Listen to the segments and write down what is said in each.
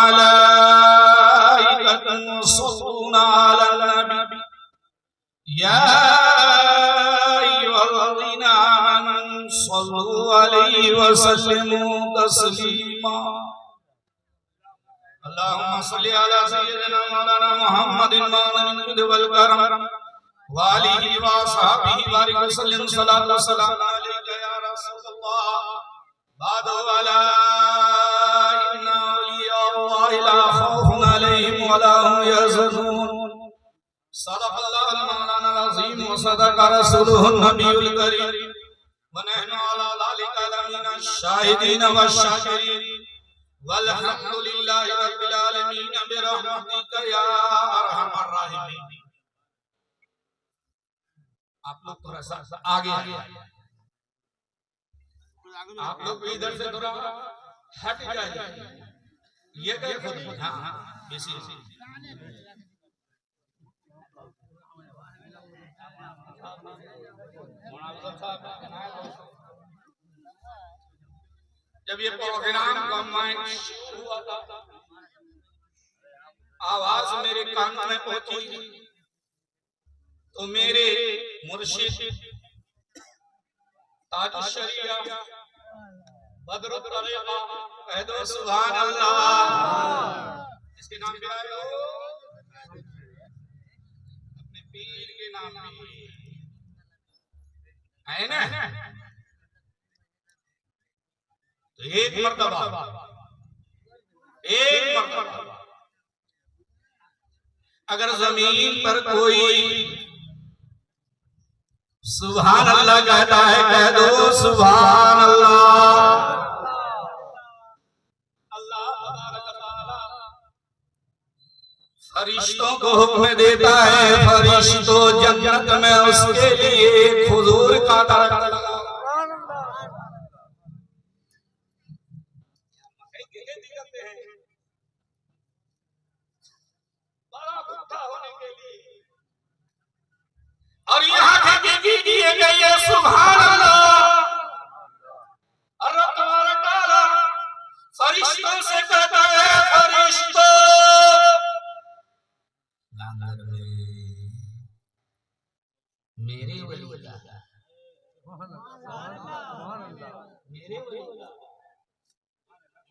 मलाइकतुन यस्सल्लूना Alan नबी या अय्युहल्लज़ीना आमनू सल्लू अलैहि व सल्लिमू तस्लीमा। अल्लाहुम्मा सल्लि अला सय्यिदिना मौलाना मुहम्मदिन मौलाना वल करम व आलिहि व असहाबिहि बारिक वसल्लिम सल्लल्लाहु अलैहि वसल्लम अलैका या रसूलल्लाह बाद वाला इन्ना औलिया अल्लाह ला खौफुन अलैहिम व ला हुम यहज़नून। सदक़ल्लाहुल मौलाना अज़ीम व सदक़ रसूलुहुन नबियुल करीम व नहनु अला ज़ालिका लमिनश शाहिदीन व शाकिरीन वल्हम्दुलिल्लाहि रब्बिल आलमीन बिरहमतिका या अरहमर राहिमीन। आप लोग थोड़ा सा आगे आप लोग इधर से थोड़ा हट जाइए। ये गए खुद हाँ बेसी जब ये प्रोग्राम का माइक हुआ था आवाज मेरे कान में पहुंची तो मेरे मुर्शिद ताजुश शरिया बदरुत तरीका कह दो सुभान अल्लाह। इसके नाम पे आए हो अपने पीर के नाम पे है ना। तो एक मर्तबा अगर जमीन पर कोई सुभान अल्लाह कहता है कह दो सुभान अल्लाह। अल्लाह फरिश्तों को हुक्म देता है फरिश्तों जन्नत में उसके लिए खजूर का दरख्त लगाओ। और यहाँ हकीकी किए गए सुभान अल्लाह। अल्लाह तबारक तआला फरिश्तों से कहता है फरिश्तों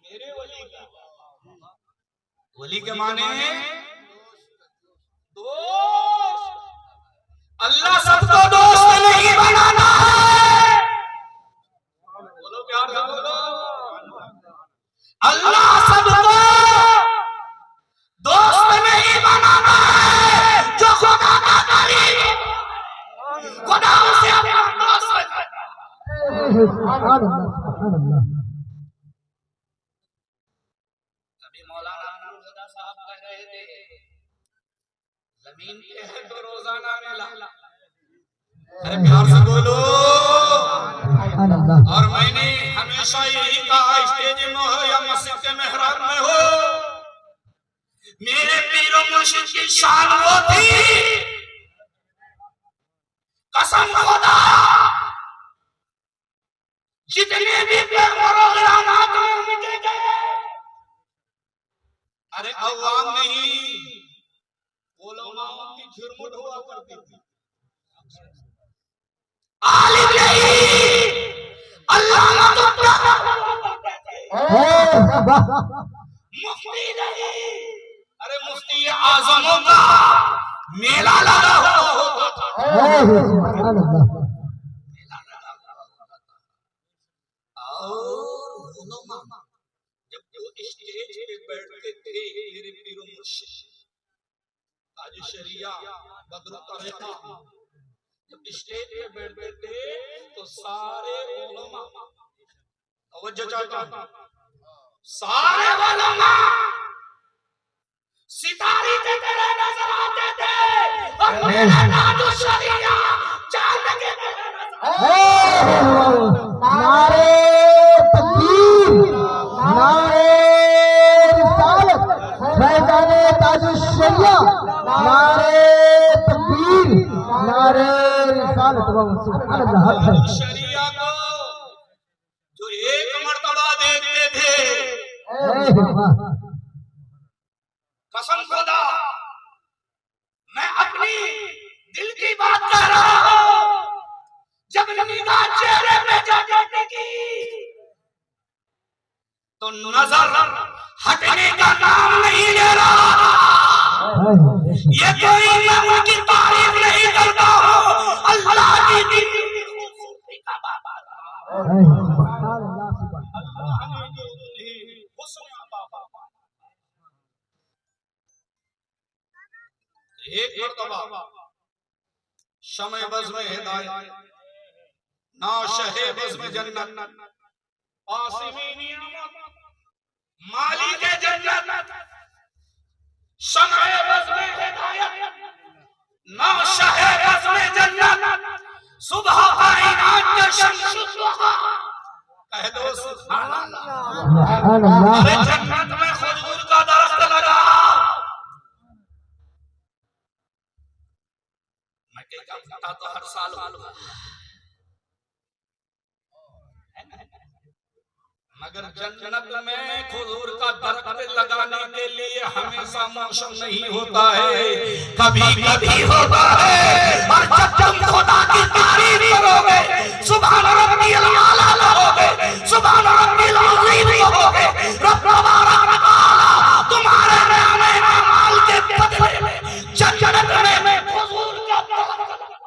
मेरे वली का वली के माने दोस्त। अल्लाह सबको दोस्त नहीं बनाना है। बोलो प्यार से बोलो। अल्लाह सबको दोस्त नहीं बनाना है। जो खुदा का करीब खुदा उसे अपना दोस्त बनाता है। अभी मौलाना खुदा साहब कह रहे थे जमीन पे है तो रोजाना मेला। अरे प्यार से बोलो। और मैंने हमेशा यही कहा स्टेज में हो या मस्जिद के मेहराब में हो मेरे पीरो मुर्शिद की शान वो थी कसम खुदा जितने भी प्रोग्राम उनके गए। अरे अवाम नहीं उलमाओं की झुरमुट हुआ करती थी। आलिम नहीं अल्लाह मुफ्ती नहीं। अरे मुफ्ती आजमों का मेला लगा हुआ होता था। और जब वो स्टेज पे बैठते थे मेरे पीरो मुर्शिद ताजुश शरिया बदरुत तरीका जब स्टेज पे बैठते थे तो सारे उलमा तवज्जो चाहता सारे उलमा सितारे की तरह नजर आते थे और मेरा ताजुश शरिया चांद की तरह नजर नारे तकबीर नारे रिसालत फैज़ाने ताजुश शरिया नारे तकबीर नारे रिसालत व सुभान अल्लाह। शरिया को जो एक मर्तबा देखते थे कसम खुदा मैं अपनी दिल की बात कर रहा हूं। जब निगाह चेहरे पे जाएगी तो नजर हटने का नाम नहीं ले रहा। ये कोई मैं उनकी तारीफ नहीं करता हूं, अल्लाह की दी खूबसूरती का बाबा एक मरतबा शमे बज़ में हिदायत ना शहे बज़ में जन्नत आसिमी नियामत मालिक जन्नत शमे बज़ में हिदायत ना शहे बज़ में जन्नत सुबह कायनात के शम्स दुहा कह दो सुभान अल्लाह। अरे जन्नत में खजूर का दरख्त लगा। मैं कहता तो हर साल मगर जन्नत में खजूर का दरख्त लगाने के लिए हमेशा मौसम नहीं होता है, कभी कभी होता है। और जब तुम खुदा की तारीफ करोगे, सुभान रब्बियल आला कहोगे, सुभान रब्बिल अज़ीम कहोगे, रब तबारक व तआला तुम्हारे नामे अमाल के बदले में जन्नत में खजूर का दरख्त लगाएगा।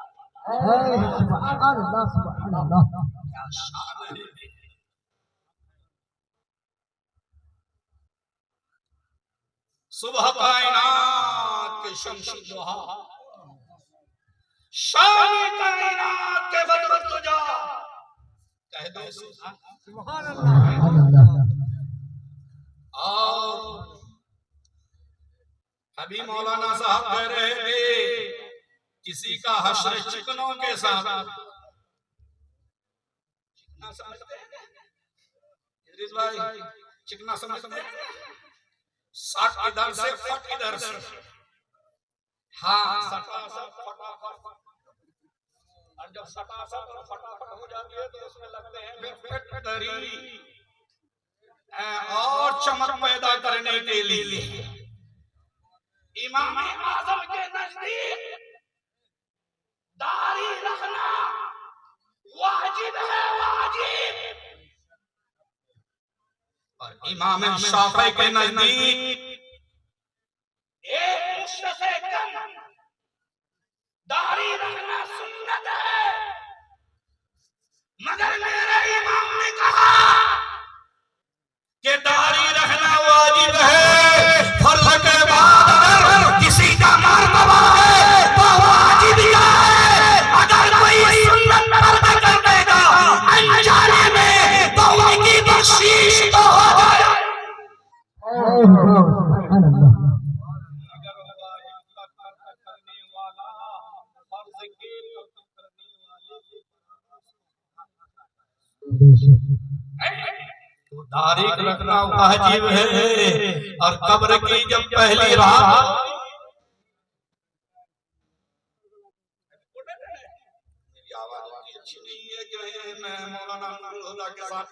सुभान अल्लाह, सुभान अल्लाह। क्या शान है। सुबह कायनात के शम्स दुहा, शाम कायनात के बदर तुजा कह दो सुभान अल्लाह। और अभी मौलाना साहब कह रहे थे किसी का हश्र चिकनों के साथ। चिकना समझते हैं इदरीस भाई? चिकना समझते हैं? सट इधर से फट इधर से। हाँ, सटासट फटाफट। और जब सटासट और फटाफट हो जाती है तो उसमें लगते हैं फिर फैक्टरी और चमक पैदा करने के लिए। इमाम आज़म के नजदीक दाढ़ी रखना वाजिब है, वाजिब। और इमाम शाफ़ी के नजदीक एक मुश्त से कम दाढ़ी रखना सुन्नत है। मगर मेरे इमाम ने कहा कि दाढ़ी रखना वाजिब है, फर्ज के बाद अगर किसी का मर्तबा है तो वाजिब है। अगर कोई सुन्नत पर्दा कर देगा अनजाने में तो उनकी बख्शीश तो हो जाए। तो दाढ़ी रखना वाजिब है। और कब्र की जब पहली रात मेरी आवाज अच्छी नहीं है कि मैं मौलाना नूरुल्लाह के साथ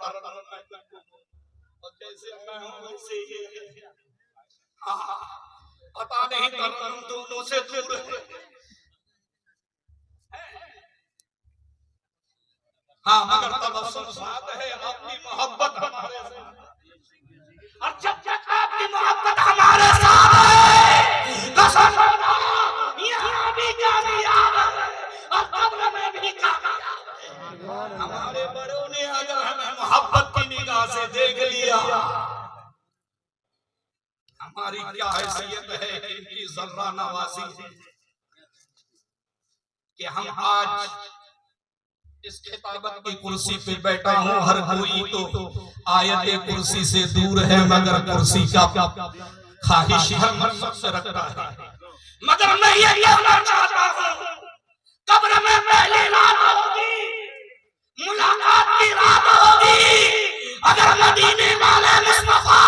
और जैसे मैं हूं वैसे ही है। हाँ, पता नहीं तुम दोनों से दूर है। हाँ, मगर तबस्सुम साथ है, आपकी मोहब्बत हमारे साथ। और जब तक आपकी मोहब्बत हमारे साथ है, कसम यहाँ भी कामयाब है और कब्र में भी कामयाब है। हमारे बड़ों ने अगर हमें मोहब्बत की निगाह से देख लिया, हमारी क्या हैसियत है इनकी ज़र्रा नवाज़ी कि हम आज इस खिताबत की कुर्सी पे बैठा हूँ। हर कोई तो आयत कुर्सी से दूर है, मगर कुर्सी का ख्वाहिश हर शख्स रखता है। मगर मैं ये कहना चाहता हूँ, कब्र में पहली रात होगी, मुलाकात की रात होगी। अगर मदीने वाले मुस्तफा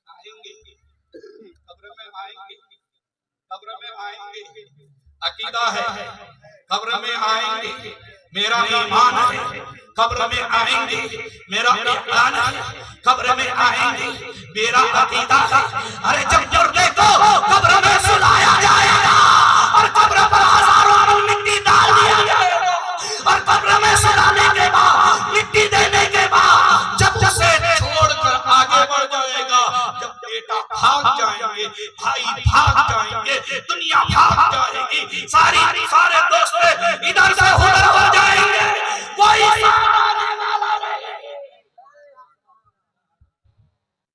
आएंगे, कब्र में आएंगे, कब्र में आएंगे, अकीदा है, कब्र में आएंगे, मेरा ईमान है, कब्र में आएंगे, मेरा ईमान है, कब्र में आएंगे। मेरा अकीदा है, अरे जब मुर्दे को कब्र में सुलाया जाएगा और कब्र पर हजारों मन मिट्टी डाल दिया जाएगा और कब्र में सुलाने के बाद मिट्टी देने के बाद जब उसे छोड़कर आगे बढ़ जाएगा, जब बेटा भाग जाएंगे, भाई भाग जाएंगे, दुनिया भाग जाएगी, सारे दोस्त इधर से उधर हो जाएंगे, कोई साथ आने वाला नहीं,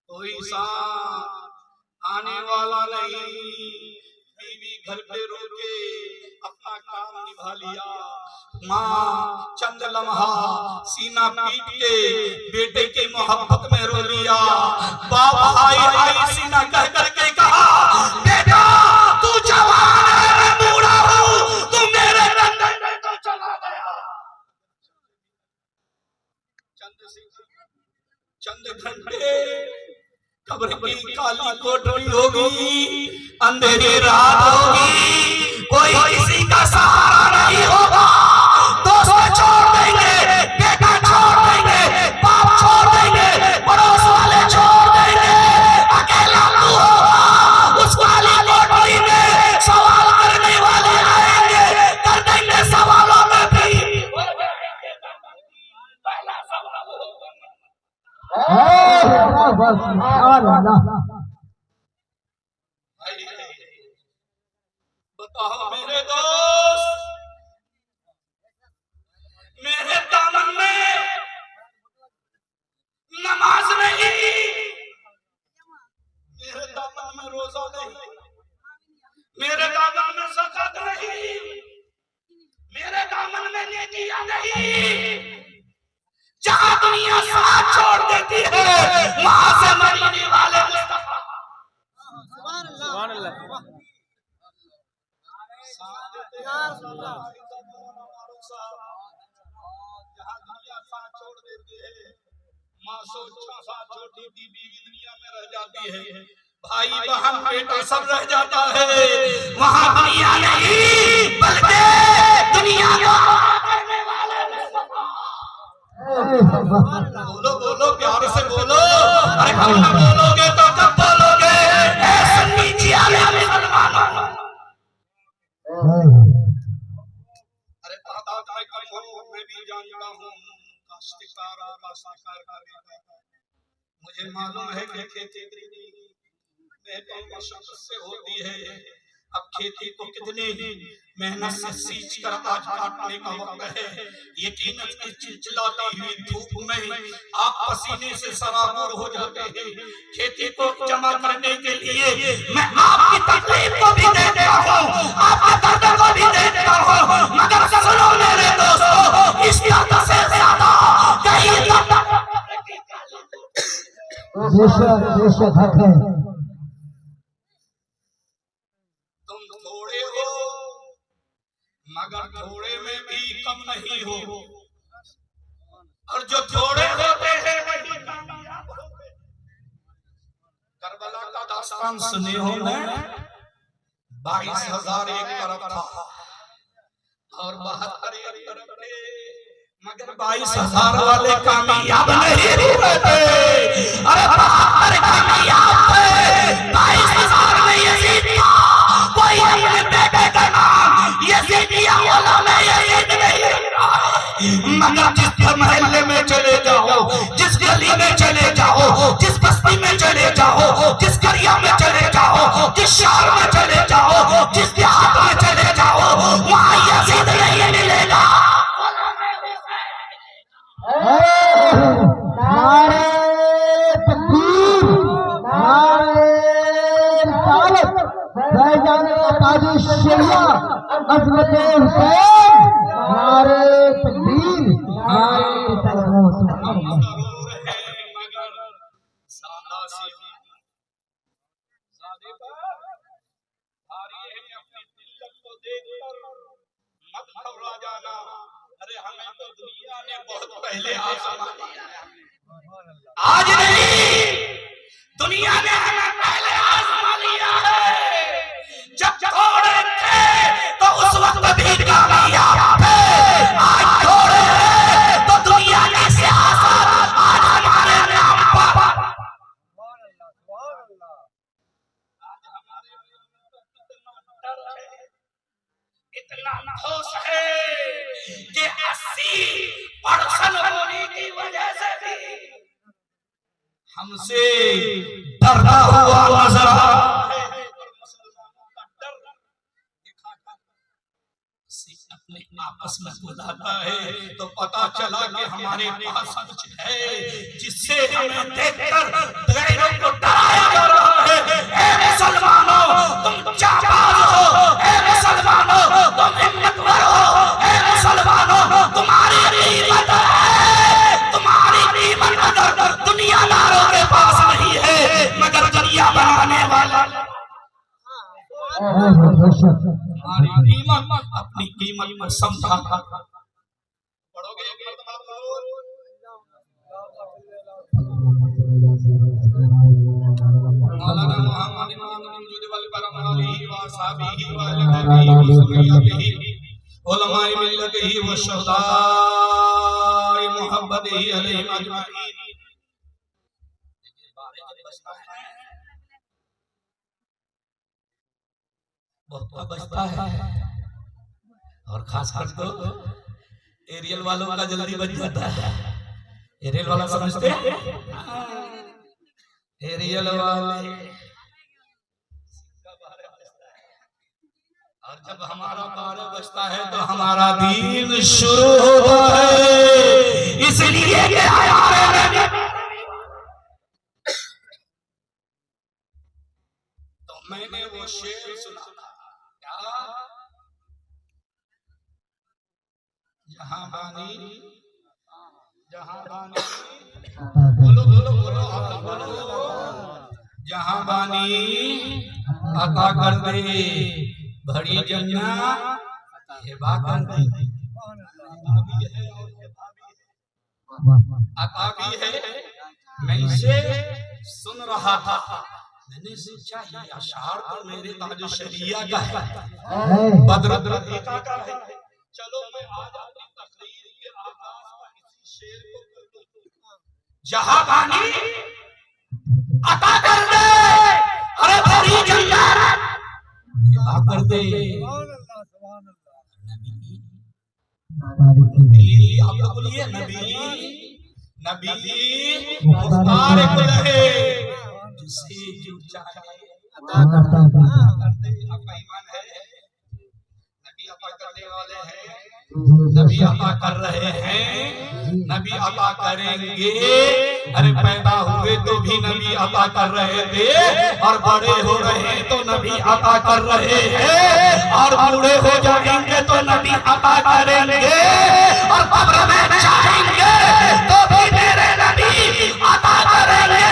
कोई साथ आने वाला नहीं। बीवी घर पे रोके अपना काम निभा लिया, माँ चंद लम्हा सीना पीट के बेटे की मोहब्बत में रो लिया, बाप हाय सीना कह करके कहा, बेटा तू जवान है, मैं बूढ़ा हूँ, तू मेरे लंदन में तो चला गया। चंद घंटे कब्र की काली कोठरी होगी, अंधेरी रात होगी, कोई किसी का सहारा नहीं होगा, दोस्त छोड़ देंगे, बेटा छोड़ देंगे, बाप छोड़ देंगे, पड़ोस वाले छोड़ देंगे, अकेला तू होगा। उस काली कोठरी में सवाल करने वाले आएंगे, कर देंगे सवालों में भी पहला सवाल होगा, बताओ मेरे दोस्त, मेरे दामन में नमाज नहीं, मेरे दामन में रोजा नहीं, मेरे दामन में ज़कात नहीं, मेरे दामन में नेकियां नहीं। जहां दुनिया साथ छोड़ देती है वहां से मरने वाले मुस्तफा सुभान अल्लाह जहां दुनिया साथ छोड़ देती है, माँ साथ छोटी दी बीवी दुनिया में रह जाती है, भाई बहन बेटा सब रह जाता है, वहां दुनिया नहीं बल्कि दुनिया को करने वाले मुस्तफा। बोलो बोलो प्यार से बोलो, अरे हम ना बोलोगे तो कब बोलोगे, ऐसा नीचे आने मुसलमानों। अरे दादा मैं भी जानता हूँ, काश्तकार का बेटा, मुझे मालूम है कि खेती में मशक्कत से होती है। अब खेती को कितनी मेहनत से सींच कर आज काटने का वक्त है, यकीनन की चिलचिलाती हुई धूप में आप पसीने से सराबोर हो जाते हैं। खेती को जमा करने के लिए मैं आपकी तकलीफ को भी देखता हूँ, आपके दर्द को भी देखता हूँ, मगर सुनो मेरे दोस्तों, इस दर्द से ज्यादा कहीं मगर थोड़े में भी कम नहीं हो, और जो थोड़े होते हैं वही कामयाब होते हैं। करबला का दास्तान सुने हो ना, 22,000 एक तरफ था और 72 एक तरफ थे, मगर 22,000 वाले कामयाब नहीं रहते। अरे 72 कामयाब थे, 22,000 में यजीद था, कोई अपने बेटे का नाम यजीदिया वाला में यजीद नहीं रहा है। मगर जिस महल्ले में चले जाओ, जिस गली में चले जाओ, जिस बस्ती में चले जाओ, जिस करिया में चले जाओ, जिस शहर में चले जाओ, जिस देहात में चले जाओ, वहाँ यजीद नहीं मिलेगा। नारे तकबीर, नारे रिसालत, भाईजान काजी शरिया, अज़मत हुसैन, नारे तकबीर, नारे रिसालत। सुभान अल्लाह। अरे हमें तो दुनिया ने बहुत पहले आज़मा लिया है। आज नहीं, दुनिया ने हमें पहले आज़मा लिया है। जब थोड़े थे तो उस वक्त भी कामयाब थे, आज थोड़े हैं तो दुनिया की सियासत आज हमारे नाम पर अफसोस है कि 80% होने की वजह से भी हमसे डरता हुआ नजर आ रहा है। अपने आपस में बुलाता है तो पता चला कि हमारे पास कुछ है जिससे हमें देखकर गैरों को डराया जा रहा है। ऐ मुसलमानों तुम जाबाज हो, ऐ मुसलमानों तुम हिम्मतवर हो, ऐ मुसलमानों तुम्हारी कीमत है, तुम्हारी कीमत अगर दुनियादारों के पास नहीं है मगर दुनिया बनाने वाला हमारी कीमत अपनी कीमत में समझा पढ़ोगे एक मरतबा मौलाना मोहम्मद इमाम मौजूद वल करम अलैहि व असहाबिही व अहले व सुन्नतिही उलमाए मिल्लतिही व शुहदाए मोहब्बतिही अलैहि अजमाइन। बहुत बचता है और खासकर तो एरियल वालों का जल्दी बच जाता है। एरियल वाला समझते हैं, एरियल वाले और जब हमारा 12 बजता है तो हमारा दिन शुरू होता है। इसलिए तो मैंने वो शेर सुना जहां बानी बोलो बोलो बोलो बोलो जहां बानी अता कर दे बड़ी जन्नत हिबा कर दे। अता भी है। मैं इसे सुन रहा था, मैंने सोचा ये अशआर तो मेरे ताज शरिया का है, बद्र का है। चलो मैं आज अपनी तकरीर के आगाज पर इसी शेर को कर दूं। जहां बानी अता कर दे अरे बड़ी जन्नत हिबा कर दे। नबी आप लोग बोलिए नबी नबी मुख्तार कुल है जिसे जो चाहे अता कर दे। आपका ईमान है नबी अता करने वाले हैं, नबी अता कर रहे हैं, नबी अता करेंगे। अरे पैदा हुए तो भी नबी अता कर रहे थे और बड़े हो रहे तो नबी अता कर रहे हैं और बूढ़े हो जाएंगे तो नबी अता करेंगे और कब्र में जाएंगे तो भी मेरे नबी अता करेंगे।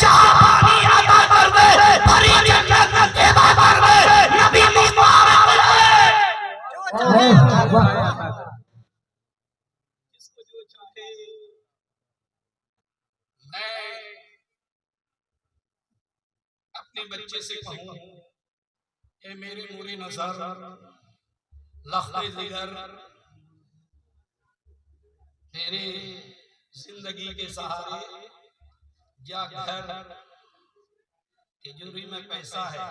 जहां पानी अता कर दे भरी जन्नत अता कर दे नबी मुस्तफा जिसको जो चाहे। मैं अपने बच्चे से कहूं ए मेरे नूरे नजर लख्ते जिगर मेरे जिंदगी के सहारे या घर तिजोरी में पैसा है,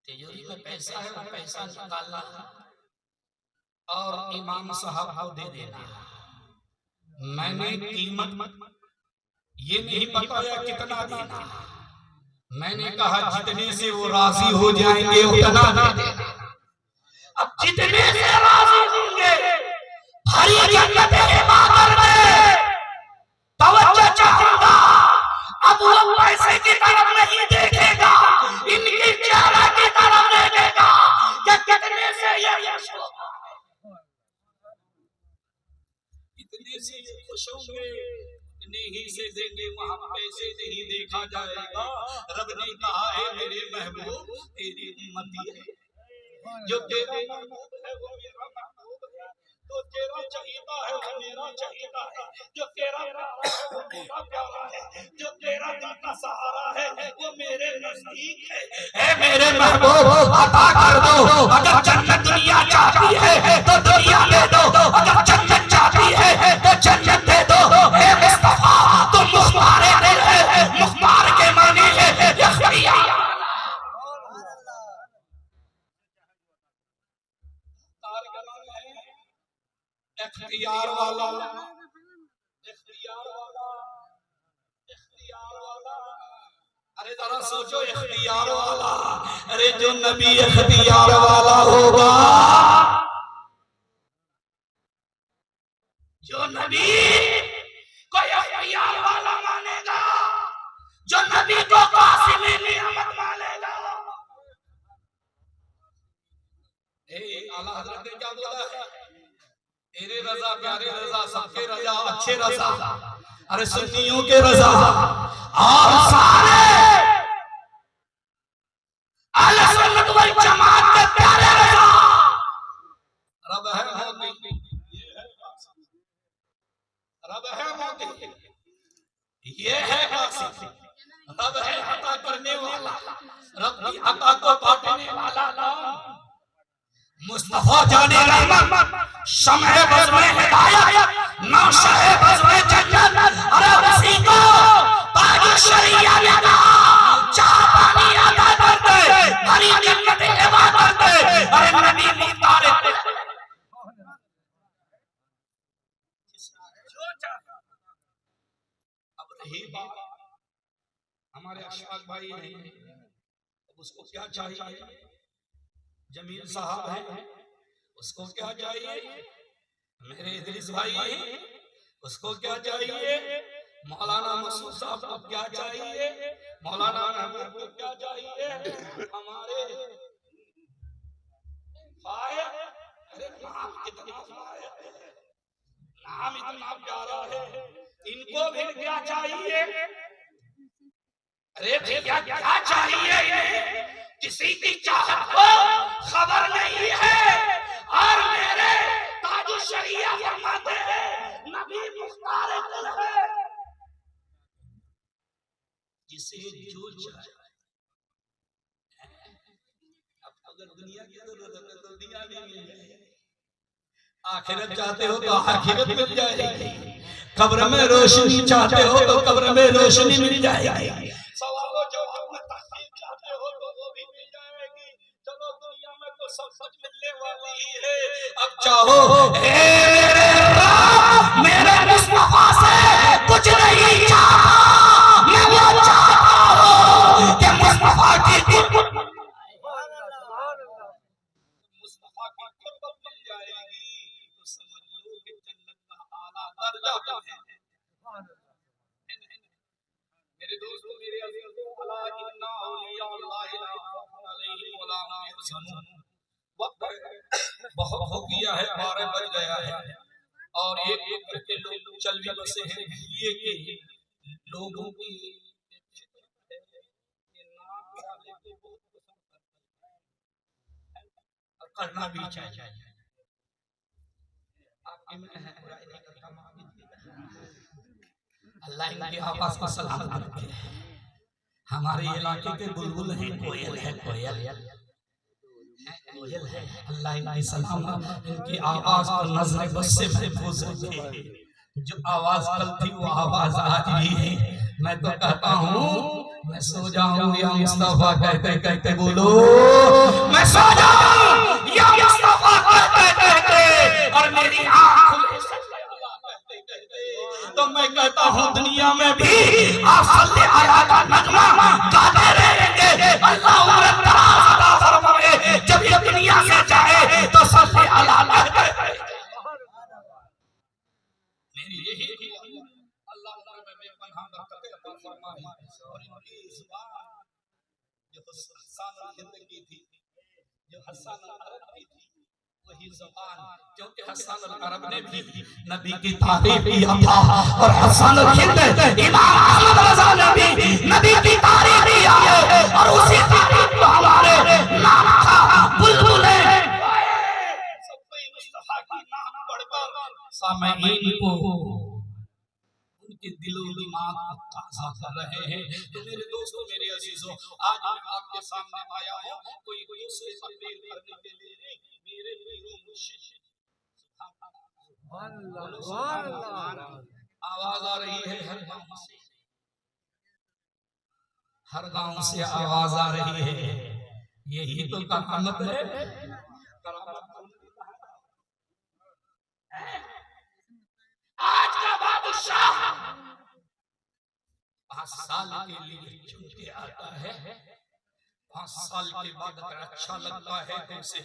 तिजोरी में पैसा है, वो पैसा निकालना और इमाम साहब को दे देना। मैंने कीमत ये नहीं बताया कितना देना, मैंने कहा जितने से वो राजी हो जाएंगे उतना दे देना। अब जितने से राजी होंगे हरी जन्नत इबादत में तवज्जो चाहूंगा। अब वो पैसे की तरफ नहीं देखेगा, इनकी चेहरा की तरफ देखेगा कि कितने से ये खुश होगा, इतने से ये खुश होंगे, इतने ही से देंगे। वहां पैसे नहीं देखा जाएगा। रब ने कहा है मेरे महबूब तेरी उम्मती है, जो तेरे महबूब है वो मेरा महबूब है, तो तेरा चहीता है वो मेरा चहीता है, जो तेरा प्यारा है वो मेरा प्यारा है, जो तेरा दिल का सहारा है वो मेरे नजदीक है। ऐ मेरे महबूब अता कर दो, अगर जन्नत दुनिया चाहती है तो दुनिया दे दो, अगर जन्नत चाहती है तो जन्नत दे दो। ऐ मुस्तफा तुम मुख्तार दिल है, मुख्तार के मानी है यख्तियार। इख्तियार वाला, इख्तियार वाला, इख्तियार वाला। अरे जरा सोचो, इख्तियार वाला, अरे जो नबी इख्तियार वाला होगा, जो नबी को इख्तियार वाला मानेगा, जो नबी को कासिम नियामत मानेगा। आला हज़रत ने क्या बोला है? तेरे रजा, प्यारे रजा, सबके रजा, अच्छे रजा, अरे सुन्नियों के रजा और सारे अहले सुन्नत वल जमात के प्यारे रजा। रब है मोती, रब है मोती, ये है कासिम, रब है अता करने वाला, रब की अता को बांटने वाला मुस्तफा जाने रहमत, शम्ह बज़्म में हिदायत, नौशह बज़्म में जन्नत। अरे उसी को ताज शरिया ने कहा, चाह पानी अदा कर दे, हरी जन्नत इबादत दे। अरे नबी मुख्तार अब रही बात हमारे अशफाक भाई हैं, उसको क्या चाहिए? जमील साहब है, उसको क्या चाहिए? मेरे इदरीस भाई है, उसको क्या चाहिए? मौलाना मसूद साहब को क्या चाहिए? मौलाना महमूद को क्या चाहिए? हमारे फायद, अरे नाम कितना फायद है, नाम इतना प्यारा है, इनको भी क्या चाहिए? अरे भैया क्या चाहिए? किसी की चाहत को खबर नहीं है। और मेरे ताजु शरिया फरमाते हैं, नबी मुख्तार कुल है, जिसे जो चाहे। अब अगर दुनिया की जरूरत है तो दुनिया भी मिल जाएगी, आखिरत चाहते हो तो आखिरत मिल जाएगी, कब्र में रोशनी चाहते हो तो कब्र में रोशनी मिल जाएगी, सवालों जवाब में तहकीक चाहते हो तो वो भी मिल जाएगी। चलो दुनिया में तो सब कुछ मिलने वाली ही है। अब चाहो मेरे मुस्तफा से कुछ नहीं चाहा, मैं वो चाहता हूँ कि मुस्तफा की मुस्तफा की कुर्बत मिल जाएगी तो समझ लो कि जन्नत का आला दर्जा है। मेरे दोस्तों, मेरे अज़ीज़ों, अला इन्ना औलिया अल्लाहि ला खौफुन अलैहिम वला हुम यहज़नून। वक्त बहुत हो गया है, 12 बज गया है और एक एक करके लोग चल भी बसे हैं। ये कि लोगों की नाम वाले को बहुत पसंद करना भी चाहिए। आपकी मैं बुराई नहीं करता, अल्लाह इनके आवाज़ को सलामत रखे। हमारे इलाके के बुलबुल हैं, कोयल है, कोयल कोयल है, अल्लाह इनकी सलामत, इनकी आवाज़ को नज़र बस से महफूज रखे। जो आवाज़ कल थी वो आवाज़ आज भी है। मैं तो कहता हूँ मैं सो जाऊँ या मुस्तफा कहते कहते बोलो, मैं सो जाऊँ या मुस्तफा कहते कहते, और मेरी आँख खुले तो मैं कहता हूँ दुनिया में भी आप सल्ले अला का नगमा गाते रहेंगे। अल्लाह उम्र दराज अता फरमाए, जब ये दुनिया से जाए तो सल्ले अला कहते मेरी यही अल्लाह में बेपनाह बरकत अता फरमाए। और इनकी जुबान जो हसन जिंदगी थी, जो हसन अरब की थी, वही ज़बान, क्योंकि हसन अरब ने भी नबी की तारीफ किया था और हसन हिंद इमाम अहमद रज़ा ने भी नबी की तारीफ किया है और उसी तारीफ को हमारे नाम था बुलबुले। सब कोई मुस्तफा की नाम पढ़कर सामईन को उनके दिलो दिमाग को ताज़ा कर रहे हैं। तो मेरे दोस्तों, मेरे अजीजों, आज मैं आपके सामने आया हूँ कोई दूसरे तकरीर करने के लिए नहीं, मेरे पीरों मुर्शिद आवाज आ रही है हर गांव से, हर गांव से आवाज आ रही है। यही तो करामत है। करामत 5 साल के लिए चुन के आता है, 5 साल के बाद अगर अच्छा लगता है तो उसे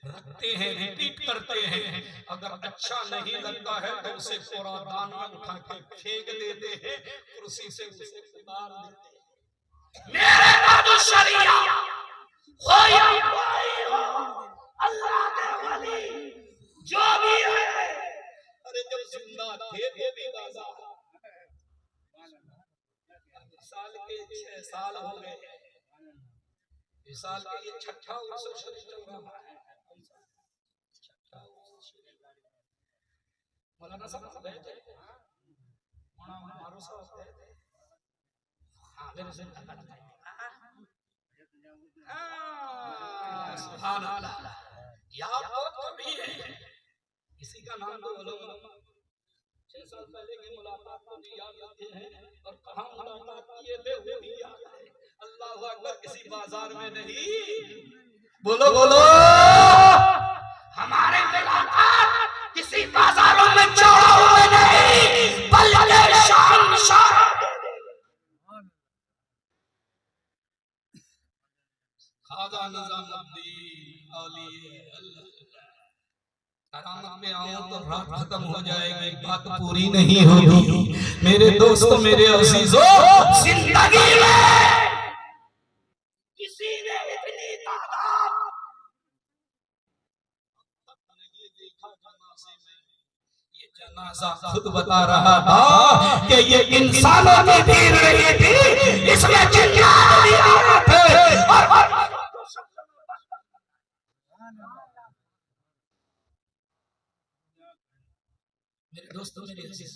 रखते हैं, रिपीट करते हैं। अगर अच्छा नहीं लगता है तो उसे कूड़ादान में उठा के फेंक देते हैं, कुर्सी से उसे उतार देते हैं। मेरे दादू शरिया हो या कोई हो, अल्लाह के वली जो भी है, अरे जब जिंदा थे तो भी बाजार साल के 6 साल हो गए, इस साल के ये 6ठा वर्ष शरीफ चल रहा है। मौलाना साहब गए थे, मारो साहब गए थे, हाँ मेरे से सुभान अल्लाह। याद बहुत कभी है, किसी का नाम तो बोलो। 6 साल पहले की मुलाकात को भी याद रखते हैं और कहाँ मुलाकात किए थे वो भी याद है। अल्लाह अकबर, किसी बाजार में नहीं, बोलो बोलो, हमारे मुलाकात किसी बाजारों में चौड़ा हुए नहीं, बल्कि शान खाजा निजामुद्दीन औलिया अल्लाह। करामत में आऊं तो रात खत्म हो जाएगी, बात पूरी नहीं होगी। मेरे दोस्तों, मेरे अजीजों, जिंदगी में किसी ने इतनी तादाद नहीं देखा जनाजे में। ये जनाजा खुद बता रहा था कि ये इंसानों की भीड़ नहीं थी, इसमें जिन्नात भी आ रहे थे। मेरे दोस्तों, मेरे अजीज,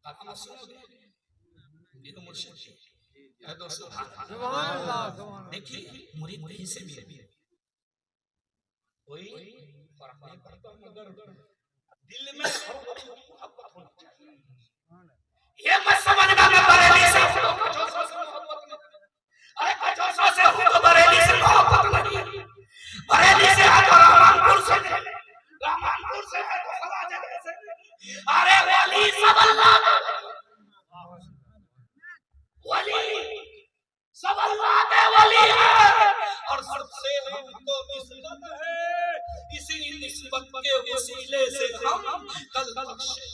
आप सुनोगे ये तो मुर्शिद है दोस्तों। देखिए, मुरीद कहीं से भी कोई फर्क नहीं पड़ता, मगर दिल में मोहब्बत होनी चाहिए। ये मत समझना मैं बरेली से हूं, अरे 50 से हूं तो बरेली से मोहब्बत नहीं, बरेली से है तो रहमानपुर से है तो फला जगह से। अरे वली सब अल्लाह के वली है, और सबसे हमको निस्बत है, इसी निस्बत के वसीले से हम कल बख्शे।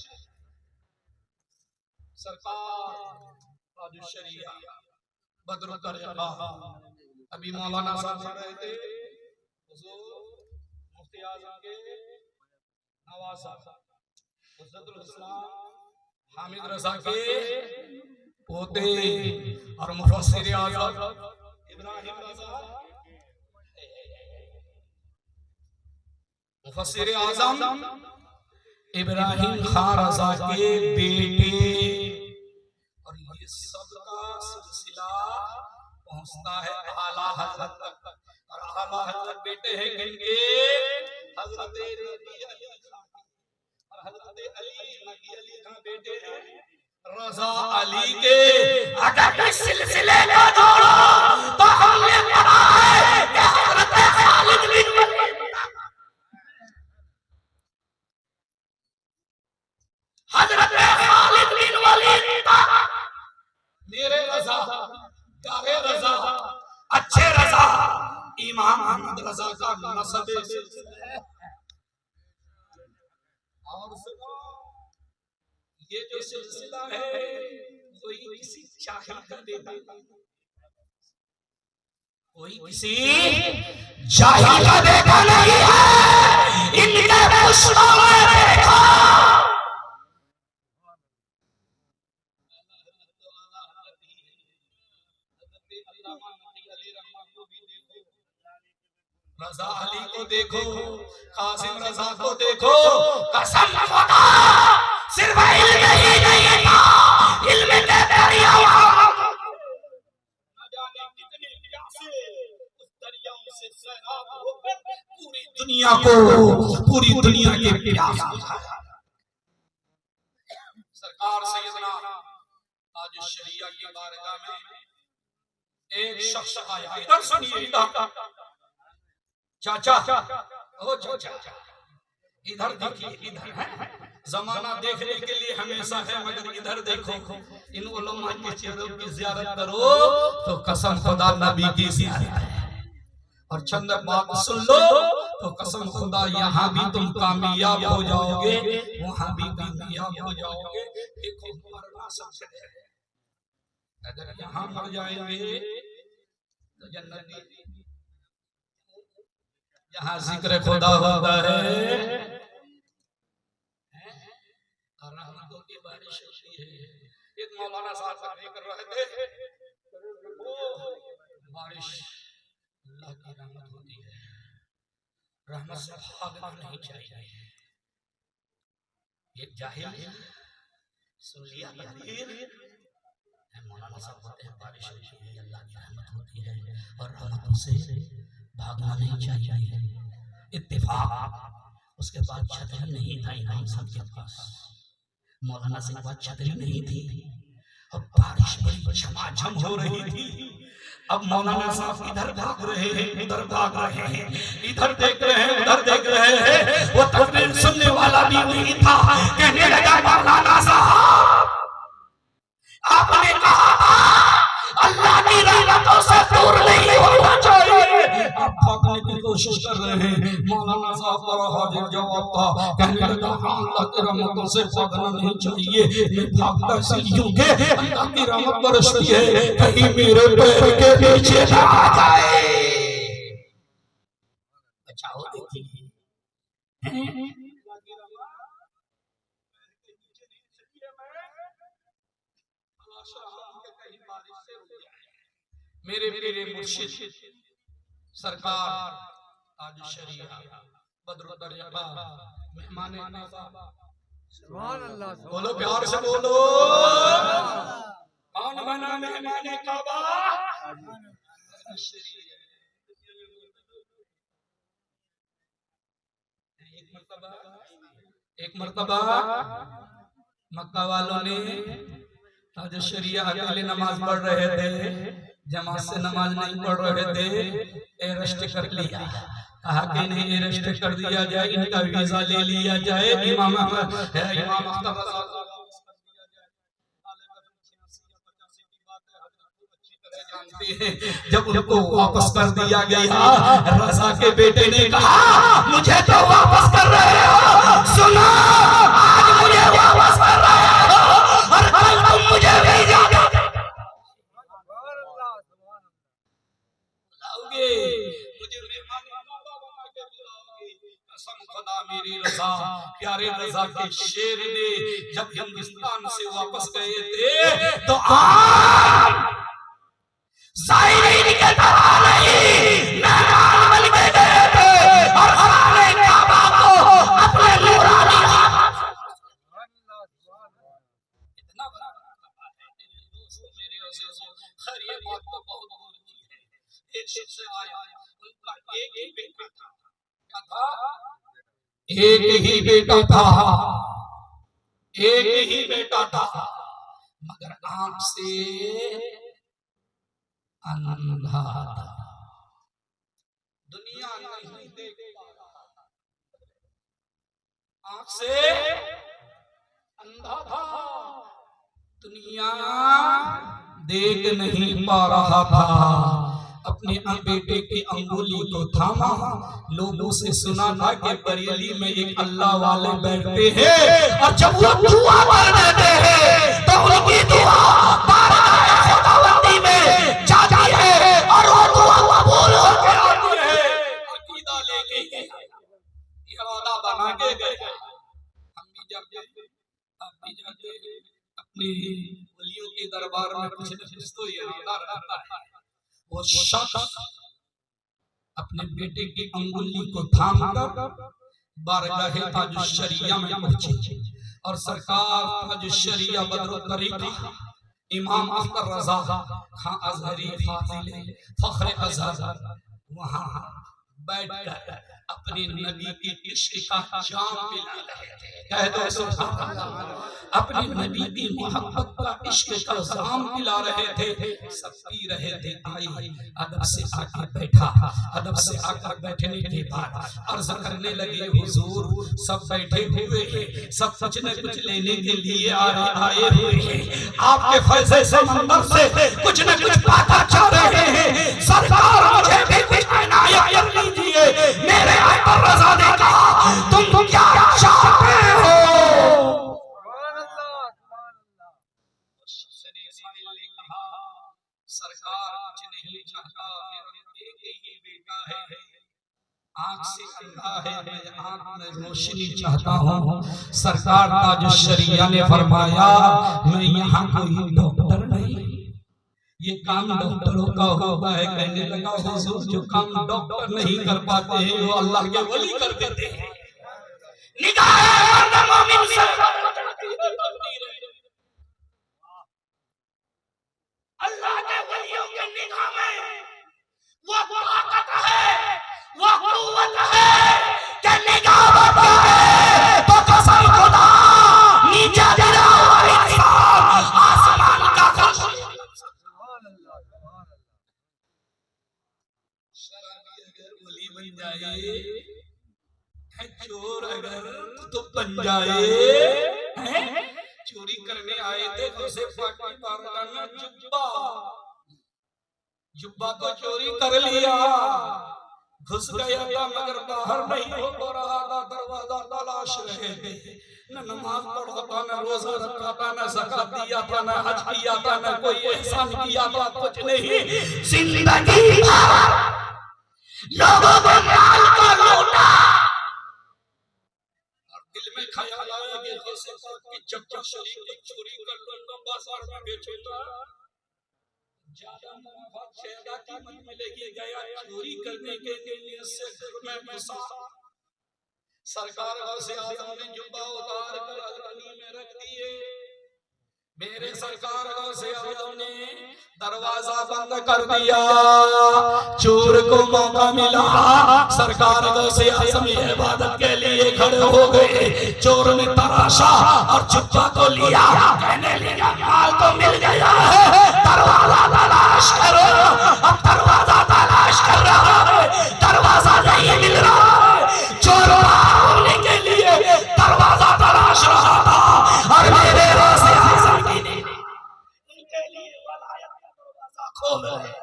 सरकार ताजुश शरिया बद्र तरीक़ा, अभी मौलाना साहब पढ़ रहे थे, हुजूर मुफ्ती आज़म के नवाब हुज्जतुल इस्लाम हामिद रज़ा के पोते और मुफस्सिर आज़म इब्राहिम रज़ा, मुफस्सिर आज़म इब्राहिम खान रज़ा के बेटे, और ये सबका सिलसिला पहुंचता है आला हज़रत तक। और आला हज़रत बेटे हैं किनके? हज़रत नबी अली खान, और हज़रत अली नबी अली खान बेटे हैं रज़ा अली के। अगर इस सिलसिले को जोड़ो तो हमने पढ़ा है कि हज़रत खालिद बिन वलीद, हज़रत खालिद बिन वलीद मेरे रज़ा, प्यारे रज़ा, अच्छे रज़ा, इमाम अहमद रज़ा का नस्ब है। और सुनो, ये जो सिलसिला है कोई किसी जाहिल का देता, कोई किसी जाहिल का देता नहीं है। इनके पुश्तों में देखो, रज़ा अली को देखो, कासिम रज़ा को देखो, कसम खुदा सिर्फ इल्म ही नहीं था, इल्म के दरिया न जाने कितने प्यासे उस दरियाओं से सैराब होकर पूरी दुनिया के प्यास बुझाया। सरकार सैयदना ताजुश शरिया की बारगाह में एक शख्स आया, इधर सुनिए, इधर चाचा, ओ चाचा, इधर देखिए, इधर है। जमाना देखने के लिए हमेशा है, मगर इधर देखो, इन उलमा के चेहरों की ज़ियारत करो तो कसम खुदा नबी की ज़ियारत है। और चंद बात सुन लो तो कसम खुदा यहाँ भी तुम कामयाब हो जाओगे, वहां भी कामयाब हो जाओगे। देखो मरना सबसे है, अगर यहाँ मर जाएंगे तो जन्नत, यहाँ जिक्र खुदा होता है और रहमतों की बारिश होती है। एक मौलाना साहब तकरीर कर रहे थे, बारिश अल्लाह की रहमत होती है, रहमत से भागना नहीं चाहिए। एक जाहिल सुन लिया तकरीर, मौलाना साहब कहते हैं बारिश होती है, अल्लाह की रहमत होती है और रहमतों से भागना नहीं चाहिए। इत्तेफाक उसके बाद छतरी नहीं था इमाम साहब के पास, मौलाना से बाद छतरी नहीं थी, अब बारिश बड़ी झमाझम हो रही थी। अब मौलाना साहब इधर भाग रहे हैं, उधर भाग रहे हैं, इधर देख रहे हैं, उधर देख रहे हैं। वो तकरीर सुनने वाला भी नहीं था, कहने लगा मौलाना साहब आपने कहा था अल्लाह की रहमतों से दूर नहीं होना चाहिए, आप भागने की कोशिश कर रहे हैं। मौलाना साहब का हाजिर जवाब था, कहने लगा हाँ अल्लाह की रहमतों से भागना नहीं चाहिए, मैं भागता इसलिए हूँ अल्लाह की रहमत बरसती है, कहीं मेरे पैर के नीचे ना आ जाए। बचाओ देखिए मेरे मेरे मुर्शिद सरकार ताज शरीया बदरुल दरिया मेहमान काबा, सुभान अल्लाह, बोलो प्यार से बोलो, कौन बना मेहमान काबा? एक मर्तबा मक्का वालों ने ताज शरीया अकेले नमाज पढ़ रहे थे, जमात से नमाज नहीं पढ़ रहे थे, अरेस्ट कर लिया। कहा कि नहीं अरेस्ट कर दिया जाए, इनका वीजा ले लिया जाए, इमाम जब उनको वापस कर दिया गया, रजा के बेटे ने कहा मुझे तो वापस कर रहे हो, सुनो आज मुझे वापस कर रहे हो और कल तुम मुझे वीजा लाओगे, मुझे मेहमान बना के बुलाओगे। कसम खुदा मेरी रजा, प्यारे रजा के शेर ने जब हिंदुस्तान से वापस गए थे तो आप ज़ाहिरी के तरह नहीं मेहमान बन के गए थे और हमारे काबा को अपने नूरानी इतना बड़ा मेरे दोस्तों मेरे अज़ीज़ों, खैर ये बात तो बहुत दूर की है। एक शख्स आया, उनका एक ही बेटा था, क्या था? एक ही बेटा था, एक ही बेटा था, मगर आंख से अंधा था, दुनिया नहीं देख पा रहा था, आंख से अंधा था, दुनिया देख नहीं पा रहा था। अपने बेटे की अंगुली को थामा, लोगों से सुना था कि बरेली में एक अल्लाह वाले बैठते हैं और जब वो दुआ करते हैं तो उनकी दुआ खुदावंदी में जाती है और वो दुआ कबूल होके आती है। अकीदा लेके इरादा बना के गए, हम भी जाते आप भी जाते अपने वलियों के दरबार में कुछ न कुछ तो इरादा रहता है। वो शख्स अपने बेटे की अंगुली को थाम कर बारगाहे ताज शरीया में पहुंचे और सरकार ताज शरीया बदरुल तरीक़ा इमाम अख्तर रजा खां अज़हरी फाज़िले फख्र अज़हर वहां बैठकर अपने नबी की इश्क का जाम पिला रहे थे। कह दो सुभान अल्लाह। अपने नबी की मोहब्बत का इश्क का जाम पिला रहे थे, सब पी रहे थे। आई अदब से आके बैठा, अदब से आकर बैठने के बाद अर्ज करने लगे, हुजूर सब बैठे हुए हैं, सब कुछ न कुछ लेने के लिए आए हुए हैं, आपके फैज़े समंदर से कुछ न कुछ पाता चाह रहे हैं। सरकार मुझे भी कुछ इनायत कर लीजिए। मेरे आका रज़ा ने कहा, तुम क्या चाहते हो? सरकार कुछ नहीं चाहता, मेरा एक ही बेटा है, आँख से अंधा है, मैं आँख में रोशनी चाहता हूँ। सरकार ताज शरिया ने फरमाया, मैं यहाँ कोई डॉक्टर नहीं, ये काम डॉक्टरों का होता है। कहने लगा, हुजूर जो काम डॉक्टर नहीं कर पाते हैं वो अल्लाह के वली कर देते हैं। निगाह मोमिन सरकार अल्लाह के वलियों के निगाह में वो ताकत है, वो कुव्वत है कि निगाह बढ़ता है तो कसम खुदा नीचे गिरा हुआ इंसान आसमान का शराबी अगर वली बन जाए, चोर अगर तो बन जाए, चोरी करने आए थे तो उसे पाटी मारना, जुब्बा को चोरी कर लिया, घुस गया था मगर बाहर नहीं हो रहा था, दरवाजा तलाश रहे थे। न नमाज पढ़ा था, न रोजा रखा था, न ज़कात दिया था, न हज किया था, न कोई एहसान किया था, कुछ नहीं। जिंदगी लोगों को माल का लूटा, दिल में ख्याल आया कि जैसे कि जब तक शरीर को चोरी कर लूंगा बाजार में बेचूंगा, ज्यादा मुनाफा ज्यादा कीमत मिलेगी। गया चोरी करने के लिए से में घुसा, सरकार से आजम ने जुब्बा उतार कर अलगनी में रख दिए। मेरे सरकार से आजम ने दरवाजा बंद कर दिया, चोर को मौका मिला, सरकार से आजम इबादत के लिए खड़े हो गए। चोर ने तराशा और जुब्बा को लिया, कहने लगा माल तो मिल गया है, दरवाजा तलाश करो। अब दरवाजा तलाश कर रहा है, दरवाजा नहीं मिल रहा है। चोर होने के लिए दरवाजा तलाश रहा था और मेरे रोज़े आज़म की ने उनके लिए वलायत का दरवाजा खोल रहे।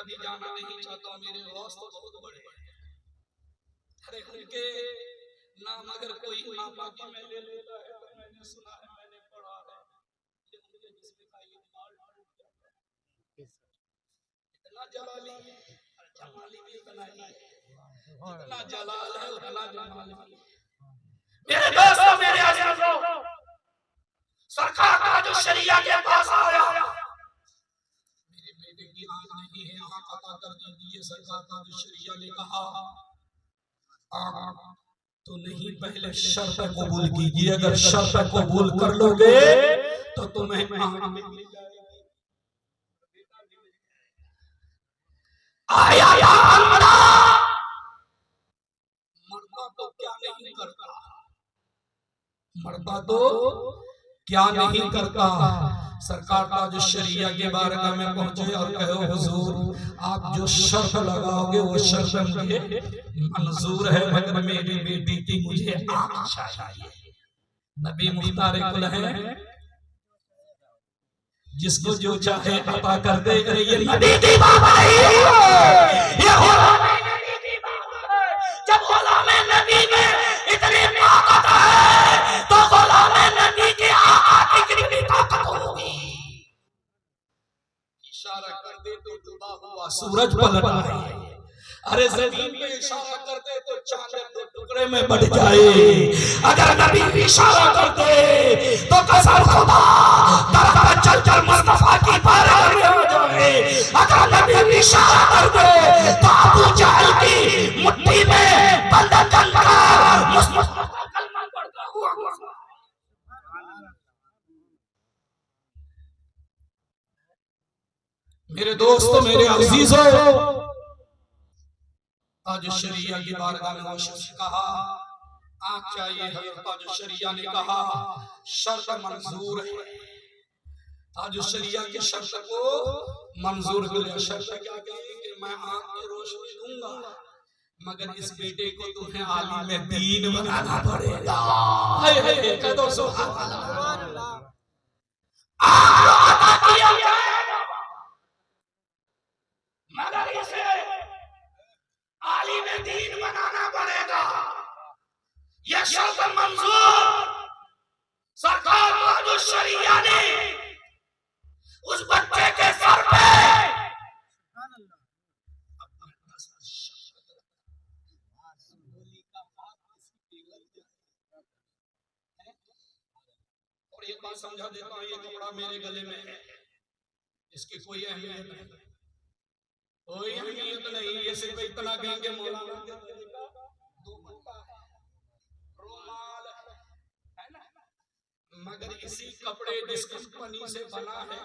अभी जाना नहीं चाहता, मेरे गौस तो बहुत बड़े हैं। अरे उनके नाम अगर कोई नापाकी में ले लेता है तो मैंने सुना है, मैंने पढ़ा है कि उनके जिस्म का ये माल टूट जाता है। इतना जलाली है, जमाली भी इतना ही है, जितना जलाल है उतना जमाल भी है। मेरे दोस्तों, मेरे अज़ीज़ों, सरकार का जो शरिया के पास आया, मेरे बेटे की आंख नहीं है, आंख अता कर दीजिए। सरकार का जो शरिया ने कहा, आंख तो नहीं, पहले शर्त कबूल कीजिए, अगर शर्त कबूल कर लोगे तो तुम्हें आंख मिल जाएगी। आया या अल्लाह, मर्दा तो क्या नहीं करता, मर्दा तो क्या नहीं करता। सरकार का जो शरिया के बारगाह में पहुंचे और कहो, हुजूर आप जो शर्त लगाओगे वो शर्त मुझे मंजूर है, मगर मेरी बेटी की मुझे आंख चाहिए। नबी मुख्तार कुल है, जिसको जो चाहे अता कर दे। ये नबी की बात नहीं है, ये गुलाम नबी की बात है। जब गुलाम नबी में इतनी ताकत है तो गुलाम नबी के आका की कितनी ताकत होगी। इशारा कर दे तो डूबा हुआ सूरज पलट आए, अरे जमीन पे इशारा कर दे तो चांद दो टुकड़े में बट जाए। अगर नबी इशारा कर दे तो कसम खुदा तरफ चल चल मुस्तफा की बारगाह में हो जाए। अगर नबी इशारा कर दे तो अबू जहल की मुट्ठी में बंद कर मुस्तफा का कलमा पढ़ता हुआ। मेरे दोस्तों, मेरे अजीजों, ताज शरिया की बारगाह में वो शख्स कहा, आँख चाहिए। हज़रत ताज शरिया ने कहा, शर्त मंजूर है। ताज शरिया की शर्त को मंजूर कर। शर्त क्या कही कि मैं आँख की रोशनी दूंगा, मगर इस बेटे को तुम्हें आलिम दीन बनाना पड़ेगा। हाय हाय, कह दो सुभान अल्लाह। मगर इसे आलिम दीन बनाना पड़ेगा। यह शर्त मंजूर सरकार ताज शरिया ने उस बच्चे के सर पे और एक बात समझा देता हूँ, ये कपड़ा मेरे गले में है, इसकी कोई अहमियत नहीं, कोई अहमियत नहीं। ये सिर्फ इतना कहेंगे मौलाना के गले का दुपट्टा है, रुमाल है ना, मगर इसी कपड़े जिस कंपनी से बना है,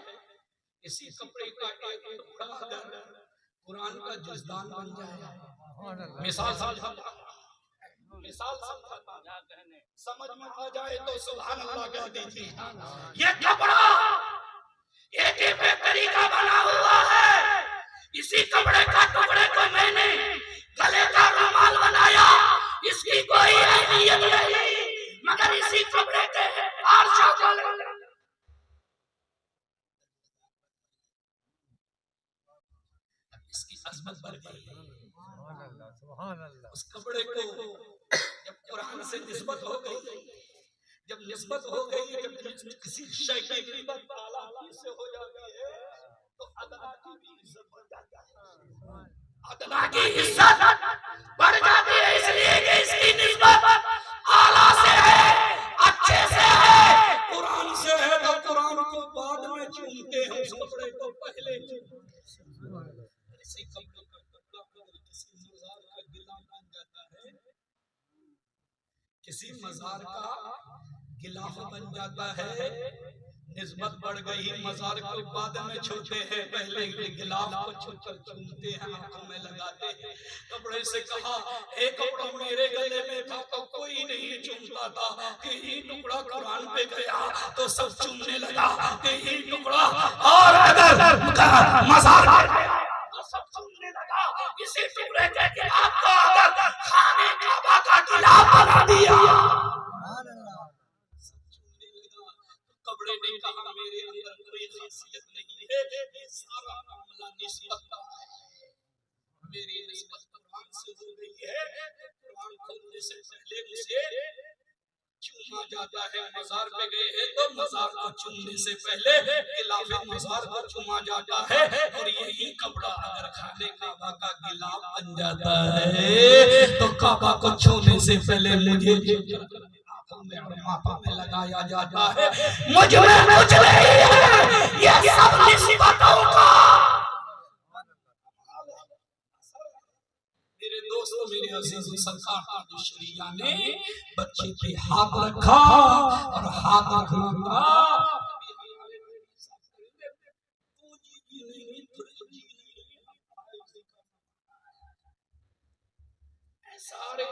इसी कपड़े का एक टुकड़ा अगर कुरान का जुज़दान बन जाए, मिसाल समझ में आ जाए तो सुभान अल्लाह कह दीजिए। ये कपड़ा एक ही बेहतरी का बना हुआ है, इसी कपड़े का टुकड़े को मैंने गले का रुमाल बनाया, इसकी कोई अहमियत नहीं, मगर इसी कपड़े के आरशा को इसकी अजमत बढ़ गई। उस कपड़े को जब कुरान से निस्बत हो गई, जब निस्बत हो गई, जब किसी शय की कीमत आला से हो जाती है, तो अदना की भी इज्जत बढ़ जाती है। अदना की इज्जत बढ़ जाती है, इसलिए कि इसकी निस्बत आला से है, अच्छे से है, कुरान से है। तो कुरान को बाद में चूमते हैं, उस कपड़े को पहले चूमते। इसी कपड़े का टुकड़ा किसी मजार का गिला बन जाता है, किसी मजार का गिलाफ बन जाता है, निस्बत बढ़ गई, मजार को बाद में छूते हैं, पहले गिलाफ को छूकर चूमते हैं, आंखों में लगाते हैं। कपड़े से कहा, एक कपड़ा मेरे गले में था तो कोई नहीं चूमता था, कहीं टुकड़ा कुरान पे गया तो सब चूमने लगा, कहीं टुकड़ा और अगर मजार तो सब चूमने लगा। इसी टुकड़े के गिलाफ को अगर खाने काबा का गिलाफ बना दिया, कपड़े ने कहा मेरे अंदर कोई खासियत नहीं है, ये सारा मामला निस्बत का है, मेरी निस्बत कुरान से हो गई है, कुरान खोलने से पहले मुझे चूमा जाता है। मजार पे गए हैं तो मजार को चूमने से पहले गिलाफ मजार को चूमा जाता है, और यही कपड़ा अगर खाने काबा का गिलाफ बन जाता है तो काबा को छूने से पहले मुझे माथा में लगाया जाता है। मुझ में कुछ नहीं है, ये सब निस्बतों का। मेरे दोस्तों, मेरे अजीज, सरकार ताज शरिया ने बच्चे पे हाथ रखा, और हाथ रखना था सारे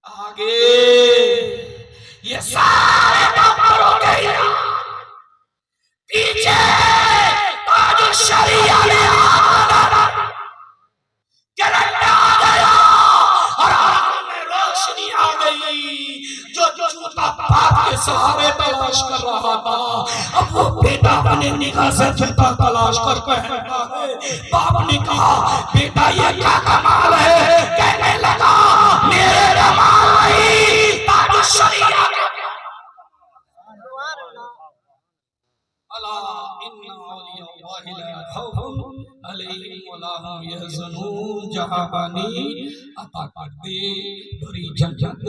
आगे ये सारे डॉक्टरों के पीछे ताज शरिया ने करंट आ गया और आंखों में रोशनी आ गई। जो जूता बाप के सहारे तलाश कर रहा था, अब वो बेटा अपने निगाह से जूता तलाश कर पहनता है। बाप ने कहा, बेटा ये क्या कमाल है? कहने लगा, मेरे रमाल नहीं, ताज शरिया अला इन्ना औलियाल्लाहि ला खौफुन अलैहिम वला हुम यहज़नून। जहां पानी अता कर दे, बड़ी जन्नत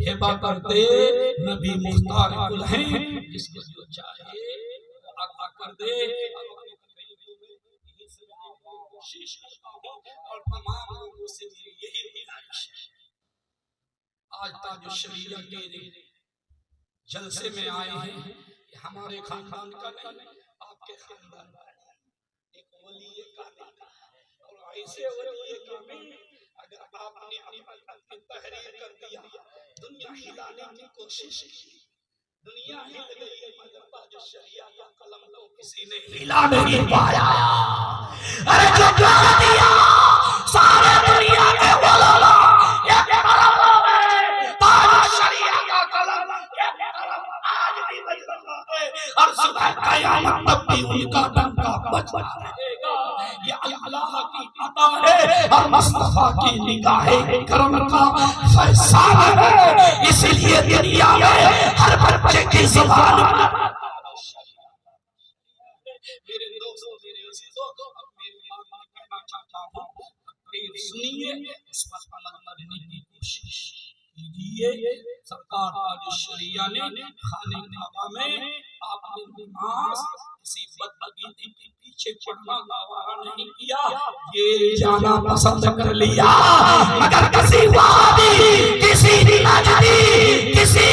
हिबा कर दे, नबी मुख्तार कुल हैं, जिसको जो चाहे वो अता कर दे। और तमाम लोगों से यही गुजारिश है, आज ताज शरिया के जलसे में आए हैं, हमारे खानदान का नहीं, आपके खानदान का है। वली कामिल का है। और ऐसे वली कामिल अगर आपने अपनी तहरीर कर दिया, दुनिया हिलाने की कोशिश की, दुनिया हिल गई मगर ताज शरिया का कलम तो किसी ने हिला नहीं पाया। अरे जो कर दिया सारे दुनिया के उलमा एक कलम हो गए, ताज शरिया का कलम एक कलम आज भी बज रहा है और सुबह कयामत तक भी उनका डंका बजता रहेगा। ये अल्लाह की अता है और मुस्तफा की निगाहे करम का फैसाना है। इसलिए दुनिया में हर बच्चे की जुबान मेरे दोस्तों, मेरे अजीजों, अब मेरी बात मैं कहना चाहता हूँ, फिर सुनिए, इस पर अमल करने की कोशिश कीजिए। सरकार ताज शरिया ने खाने काबा में आपने नमाज किसी बदबगीती के पीछे पढ़ना गवारा नहीं किया, ये जाना पसंद कर लिया। मगर किसी वादी, किसी नजदी, किसी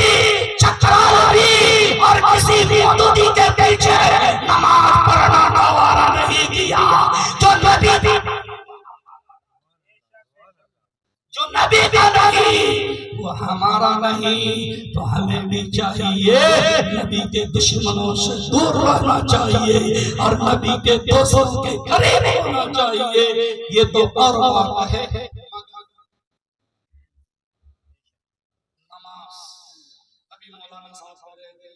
चक्रावी और किसी मौदूदी के पीछे नमाज पढ़ना गवारा नहीं किया। जो नबी का नहीं वो हमारा नहीं, तो हमें भी चाहिए नबी के दुश्मनों से दूर रहना चाहिए और नबी के दोस्तों के करीब होना चाहिए। ये तो और बात है। नमाज अभी मौलाना साहब कह रहे थे,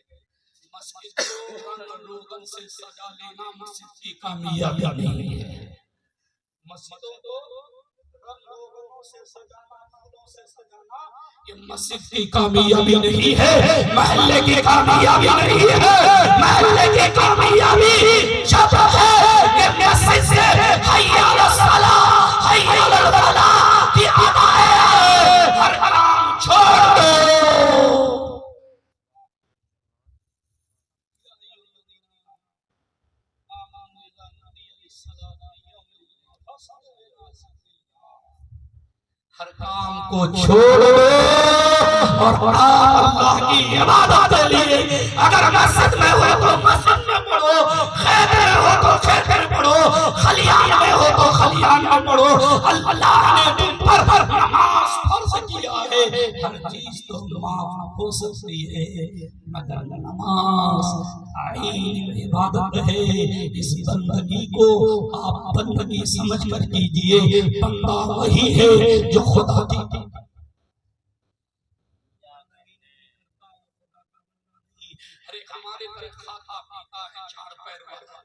मस्जिद को रंग रोगन से सजा लेना मस्जिद की कामयाबी नहीं है। मस्जिदों को रंग रोगनों से सजाना, फूलों से सजाना, ये मस्जिद की कामयाबी नहीं है, महल्ले की कामयाबी नहीं है। महल्ले की कामयाबी जब है कि मस्जिद से हय्या अलस सलाह, हय्या अलल फलाह की अदा है। हर काम छोड़ दो। हर काम को छोड़ो और अल्लाह की इबादत के लिए, अगर मस्जिद में हो तो मस्जिद में पढ़ो, खेत में हो तो खेत में पढ़ो, खलियान में हो तो खलियान में पढ़ो। अल्लाह ने तुम पर नमाज फर्ज किया है। हर चीज तो माफ हो सकती है मगर नमाज आईन इबादत है। इस बंदगी को आप बंदगी समझ कर कीजिए। बंदा वही है जो खुदा की अरे हमारे घर खाता पीता है चार पैर वाला,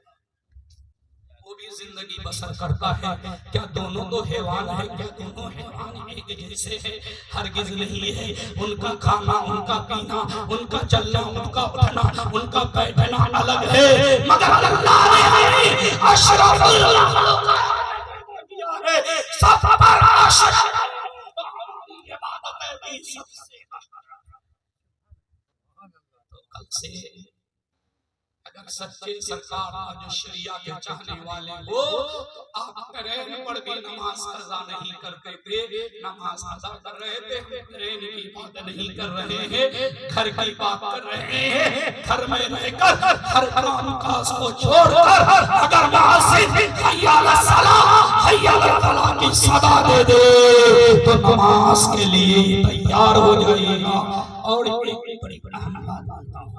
वो भी जिंदगी बसर करता है। क्या दोनों तो हैवान है? क्या दोनों हैवान एक जैसे है? हरगिज नहीं है। उनका खाना, उनका पीना, उनका चलना, उनका उठना, उनका बैठना अलग है। मगर अल्लाह ने अशरफुल मखलूकात किया है, सब पर अशरफ इबादत है सबसे। तो कल से अगर सच्चे सरकार आज शरिया के चाहने वाले हो तो आप करैन पर भी नमाज कज़ा नहीं करते थे। नमाज कज़ा कर रहे थे, हम करैन की बात नहीं कर रहे हैं, घर की बात कर रहे हैं। घर में रहकर हर काम काज को छोड़कर अगर मुअज्जिन हय्या अलस सलाह, हय्या अलल फलाह की सदा दे दे तो नमाज के लिए तैयार हो जाइएगा। और एक बड़ी अहम बात बताता हूँ,